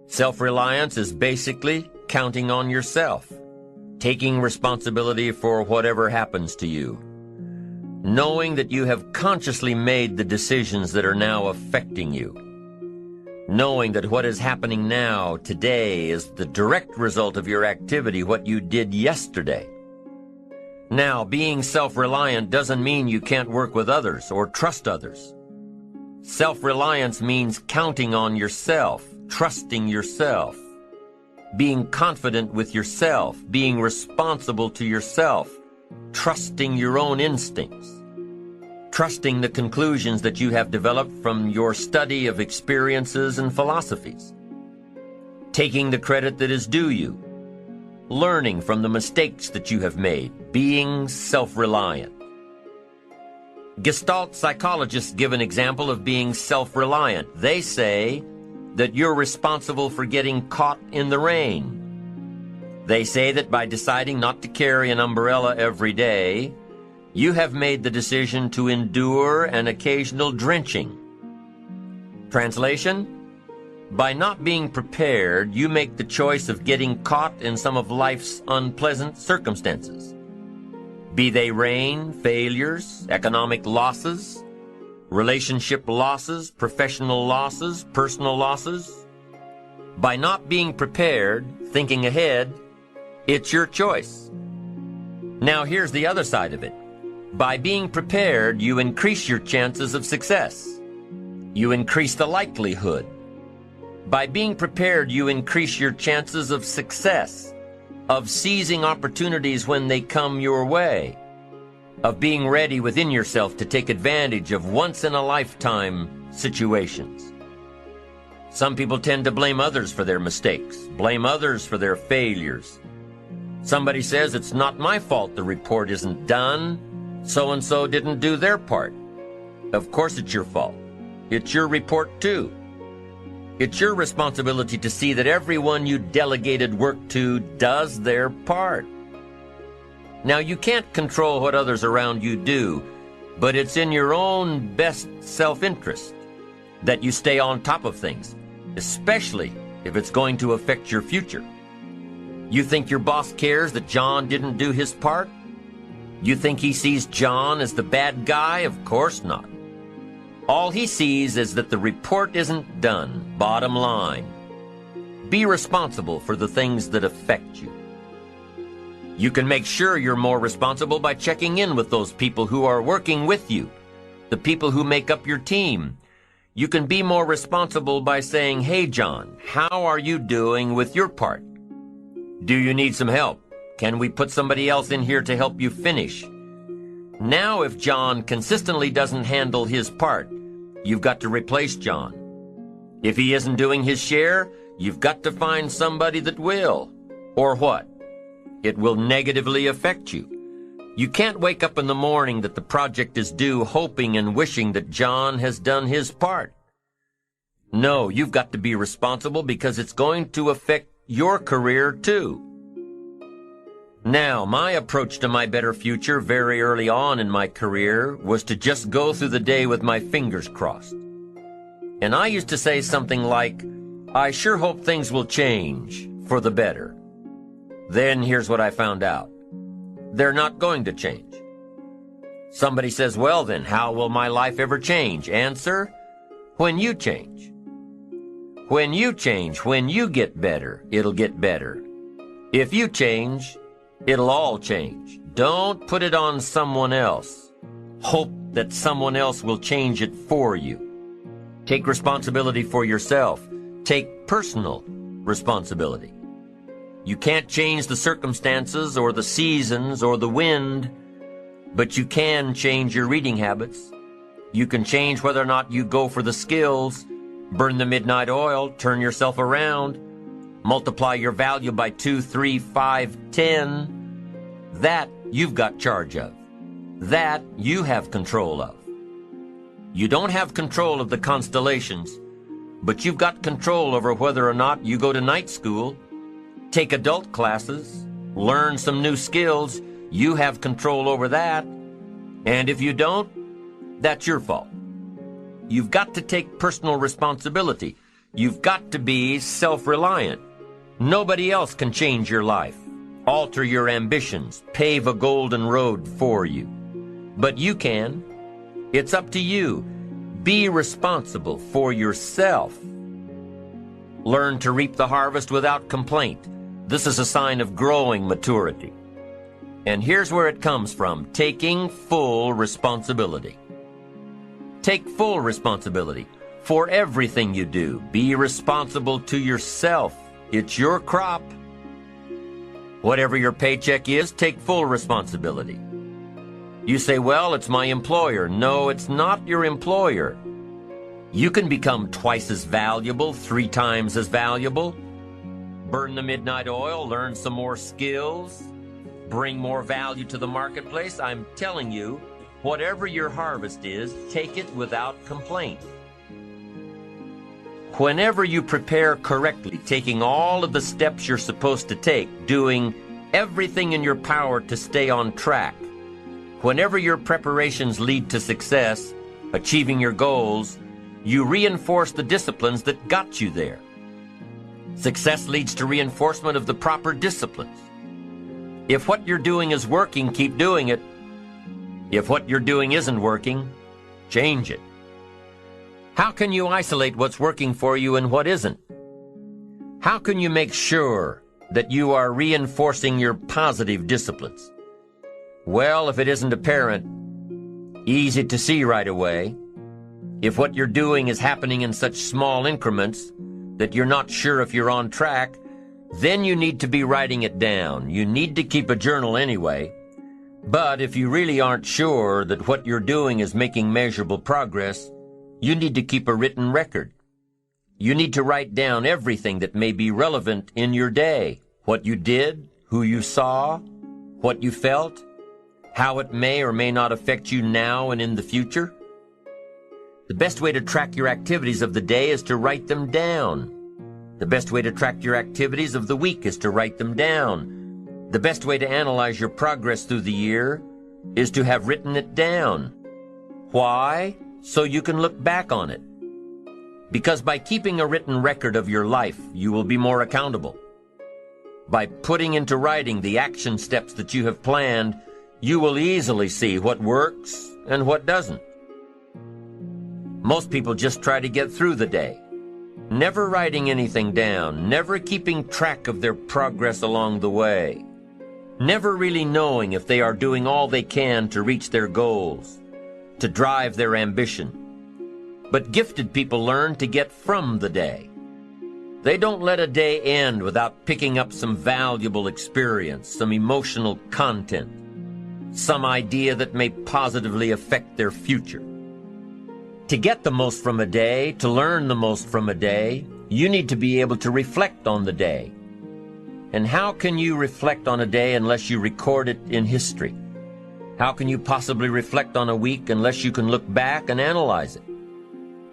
Self-reliance is basically counting on yourself, taking responsibility for whatever happens to you, knowing that you have consciously made the decisions that are now affecting you, knowing that what is happening now, today, is the direct result of your activity, what you did yesterday. Now, being self-reliant doesn't mean you can't work with others or trust others. Self-reliance means counting on yourself, trusting yourself, being confident with yourself, being responsible to yourself, trusting your own instincts, trusting the conclusions that you have developed from your study of experiences and philosophies, taking the credit that is due you, learning from the mistakes that you have made, being self-reliant. Gestalt psychologists give an example of being self-reliant. They say that you're responsible for getting caught in the rain. They say that by deciding not to carry an umbrella every day, you have made the decision to endure an occasional drenching. Translation: by not being prepared, you make the choice of getting caught in some of life's unpleasant circumstances. Be they rain, failures, economic losses, relationship losses, professional losses, personal losses. By not being prepared, thinking ahead, it's your choice. Now here's the other side of it. By being prepared, you increase your chances of success. You increase the likelihood. By being prepared, you increase your chances of success, of seizing opportunities when they come your way, of being ready within yourself to take advantage of once-in-a-lifetime situations. Some people tend to blame others for their mistakes, blame others for their failures. Somebody says, it's not my fault the report isn't done, so-and-so didn't do their part. Of course it's your fault. It's your report too. It's your responsibility to see that everyone you delegated work to does their part. Now, you can't control what others around you do, but it's in your own best self-interest that you stay on top of things, especially if it's going to affect your future. You think your boss cares that John didn't do his part? You think he sees John as the bad guy? Of course not. All he sees is that the report isn't done, bottom line. Be responsible for the things that affect you. You can make sure you're more responsible by checking in with those people who are working with you, the people who make up your team. You can be more responsible by saying, hey, John, how are you doing with your part? Do you need some help? Can we put somebody else in here to help you finish? Now, if John consistently doesn't handle his part, you've got to replace John. If he isn't doing his share, you've got to find somebody that will. Or what? It will negatively affect you. You can't wake up in the morning that the project is due hoping and wishing that John has done his part. No, you've got to be responsible because it's going to affect your career too. Now, my approach to my better future very early on in my career was to just go through the day with my fingers crossed. And I used to say something like, I sure hope things will change for the better. Then here's what I found out. they're not going to change. Somebody says, well then, how will my life ever change? Answer, when you change. When you change, when you get better, it'll get better. If you change, it'll all change. Don't put it on someone else. Hope that someone else will change it for you. Take responsibility for yourself. Take personal responsibility. You can't change the circumstances or the seasons or the wind, but you can change your reading habits. You can change whether or not you go for the skills, burn the midnight oil, turn yourself around, multiply your value by 2, 3, 5, 10. That you've got charge of. That you have control of. You don't have control of the constellations, but you've got control over whether or not you go to night school, take adult classes, learn some new skills. You have control over that. And if you don't, that's your fault. You've got to take personal responsibility. You've got to be self-reliant. Nobody else can change your life, alter your ambitions, pave a golden road for you. But you can. It's up to you. Be responsible for yourself. Learn to reap the harvest without complaint. This is a sign of growing maturity. And here's where it comes from, taking full responsibility. Take full responsibility for everything you do. Be responsible to yourself. It's your crop. Whatever your paycheck is, take full responsibility. You say, well, it's my employer. No, it's not your employer. You can become twice as valuable, 3 times as valuable. Burn the midnight oil, learn some more skills, bring more value to the marketplace. I'm telling you, whatever your harvest is, take it without complaint. Whenever you prepare correctly, taking all of the steps you're supposed to take, doing everything in your power to stay on track, whenever your preparations lead to success, achieving your goals, you reinforce the disciplines that got you there. Success leads to reinforcement of the proper disciplines. If what you're doing is working, keep doing it. If what you're doing isn't working, change it. How can you isolate what's working for you and what isn't? How can you make sure that you are reinforcing your positive disciplines? Well, if it isn't apparent, easy to see right away, if what you're doing is happening in such small increments that you're not sure if you're on track, then you need to be writing it down. You need to keep a journal anyway. But if you really aren't sure that what you're doing is making measurable progress, you need to keep a written record. You need to write down everything that may be relevant in your day. What you did, who you saw, what you felt, how it may or may not affect you now and in the future. The best way to track your activities of the day is to write them down. The best way to track your activities of the week is to write them down. The best way to analyze your progress through the year is to have written it down. Why? So you can look back on it. Because by keeping a written record of your life, you will be more accountable. By putting into writing the action steps that you have planned, you will easily see what works and what doesn't. Most people just try to get through the day, never writing anything down, never keeping track of their progress along the way, never really knowing if they are doing all they can to reach their goals, to drive their ambition. But gifted people learn to get from the day. They don't let a day end without picking up some valuable experience, some emotional content, some idea that may positively affect their future. To get the most from a day, to learn the most from a day, you need to be able to reflect on the day. And how can you reflect on a day unless you record it in history? How can you possibly reflect on a week unless you can look back and analyze it?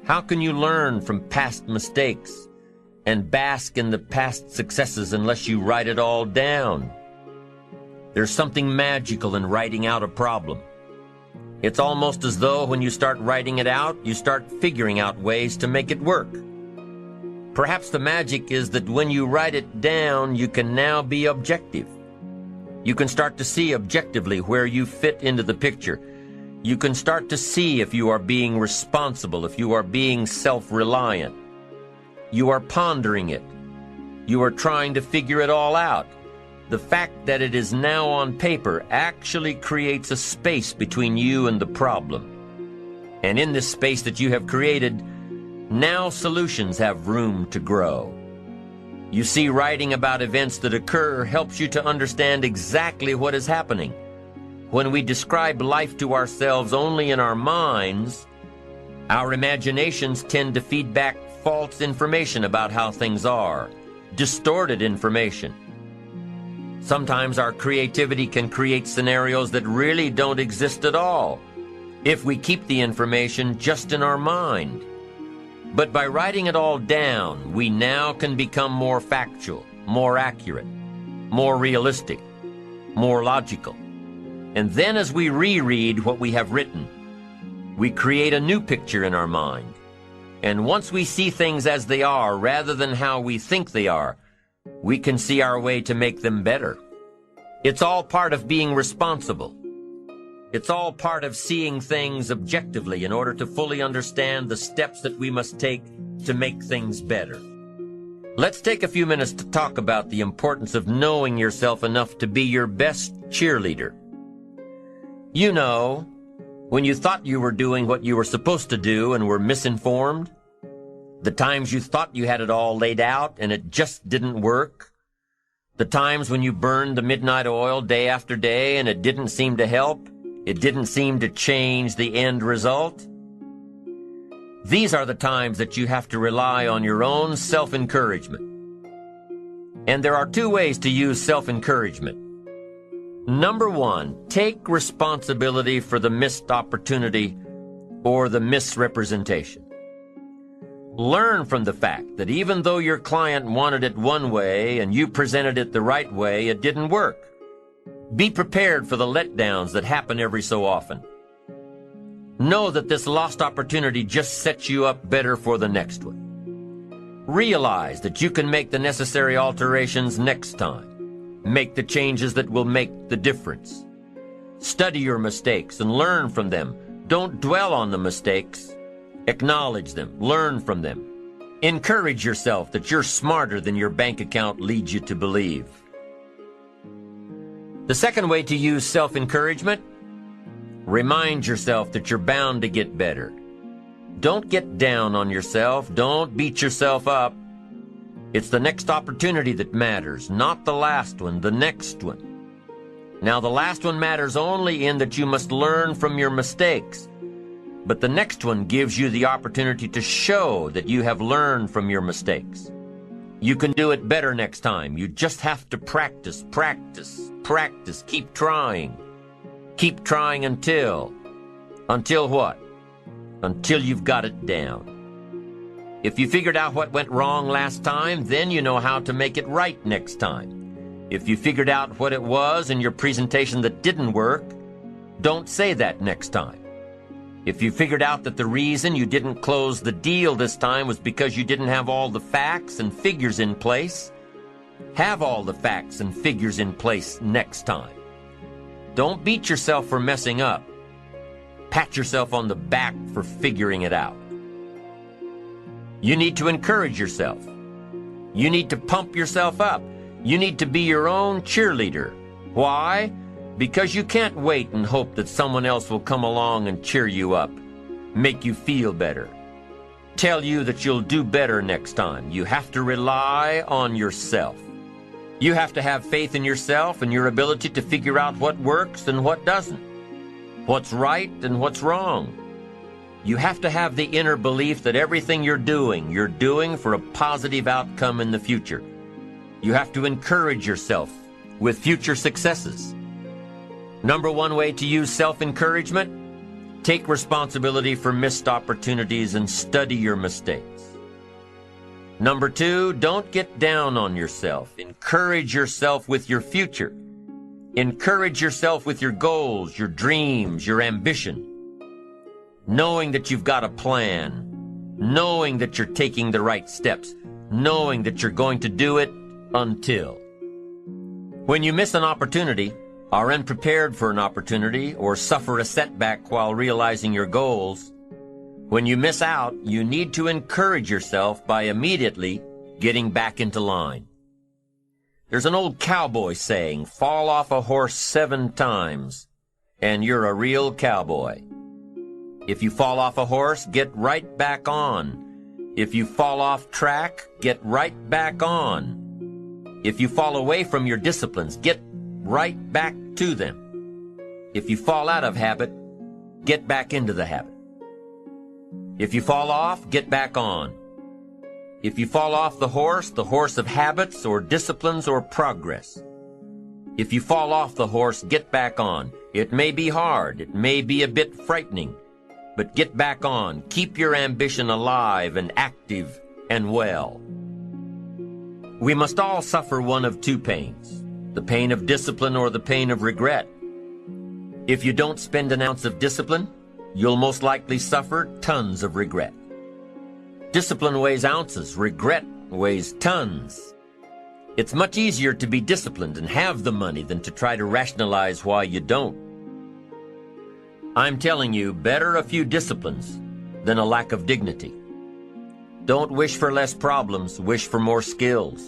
How can you learn from past mistakes and bask in the past successes unless you write it all down? There's something magical in writing out a problem. It's almost as though when you start writing it out, you start figuring out ways to make it work. Perhaps the magic is that when you write it down, you can now be objective. You can start to see objectively where you fit into the picture. You can start to see if you are being responsible, if you are being self-reliant. You are pondering it. You are trying to figure it all out. The fact that it is now on paper actually creates a space between you and the problem. And in this space that you have created, now solutions have room to grow. You see, writing about events that occur helps you to understand exactly what is happening. When we describe life to ourselves only in our minds, our imaginations tend to feed back false information about how things are, distorted information. Sometimes our creativity can create scenarios that really don't exist at all if we keep the information just in our mind. But by writing it all down, we now can become more factual, more accurate, more realistic, more logical. And then as we reread what we have written, we create a new picture in our mind. And once we see things as they are rather than how we think they are, we can see our way to make them better. It's all part of being responsible. It's all part of seeing things objectively in order to fully understand the steps that we must take to make things better. Let's take a few minutes to talk about the importance of knowing yourself enough to be your best cheerleader. You know, when you thought you were doing what you were supposed to do and were misinformed, the times you thought you had it all laid out and it just didn't work, the times when you burned the midnight oil day after day and it didn't seem to help, it didn't seem to change the end result. These are the times that you have to rely on your own self-encouragement. And there are two ways to use self-encouragement. Number one, take responsibility for the missed opportunity or the misrepresentation. Learn from the fact that even though your client wanted it one way and you presented it the right way, it didn't work. Be prepared for the letdowns that happen every so often. Know that this lost opportunity just sets you up better for the next one. Realize that you can make the necessary alterations next time. Make the changes that will make the difference. Study your mistakes and learn from them. Don't dwell on the mistakes. Acknowledge them. Learn from them. Encourage yourself that you're smarter than your bank account leads you to believe. The second way to use self-encouragement, remind yourself that you're bound to get better. Don't get down on yourself. Don't beat yourself up. It's the next opportunity that matters, not the last one, the next one. Now, the last one matters only in that you must learn from your mistakes. But the next one gives you the opportunity to show that you have learned from your mistakes. You can do it better next time. You just have to practice, practice, practice. Keep trying. Keep trying until what? Until you've got it down. If you figured out what went wrong last time, then you know how to make it right next time. If you figured out what it was in your presentation that didn't work, don't say that next time. If you figured out that the reason you didn't close the deal this time was because you didn't have all the facts and figures in place, have all the facts and figures in place next time. Don't beat yourself for messing up. Pat yourself on the back for figuring it out. You need to encourage yourself. You need to pump yourself up. You need to be your own cheerleader. Why? Because you can't wait and hope that someone else will come along and cheer you up, make you feel better, tell you that you'll do better next time. You have to rely on yourself. You have to have faith in yourself and your ability to figure out what works and what doesn't, what's right and what's wrong. You have to have the inner belief that everything you're doing for a positive outcome in the future. You have to encourage yourself with future successes. Number one way to use self-encouragement, take responsibility for missed opportunities and study your mistakes. Number two, don't get down on yourself. Encourage yourself with your future. Encourage yourself with your goals, your dreams, your ambition. Knowing that you've got a plan, knowing that you're taking the right steps, knowing that you're going to do it until. When you miss an opportunity, are unprepared for an opportunity, or suffer a setback while realizing your goals, when you miss out, you need to encourage yourself by immediately getting back into line. There's an old cowboy saying, fall off a horse 7 times, and you're a real cowboy. If you fall off a horse, get right back on. If you fall off track, get right back on. If you fall away from your disciplines, get right back to them. If you fall out of habit, get back into the habit. If you fall off, get back on. If you fall off the horse of habits or disciplines or progress. If you fall off the horse, get back on. It may be hard, it may be a bit frightening, but get back on. Keep your ambition alive and active and well. We must all suffer one of 2 pains, the pain of discipline or the pain of regret. If you don't spend an ounce of discipline, you'll most likely suffer tons of regret. Discipline weighs ounces, regret weighs tons. It's much easier to be disciplined and have the money than to try to rationalize why you don't. I'm telling you, better a few disciplines than a lack of dignity. Don't wish for less problems, wish for more skills.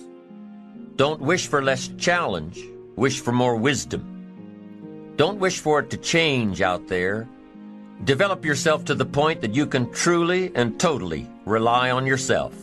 Don't wish for less challenge, wish for more wisdom. Don't wish for it to change out there. Develop yourself to the point that you can truly and totally rely on yourself.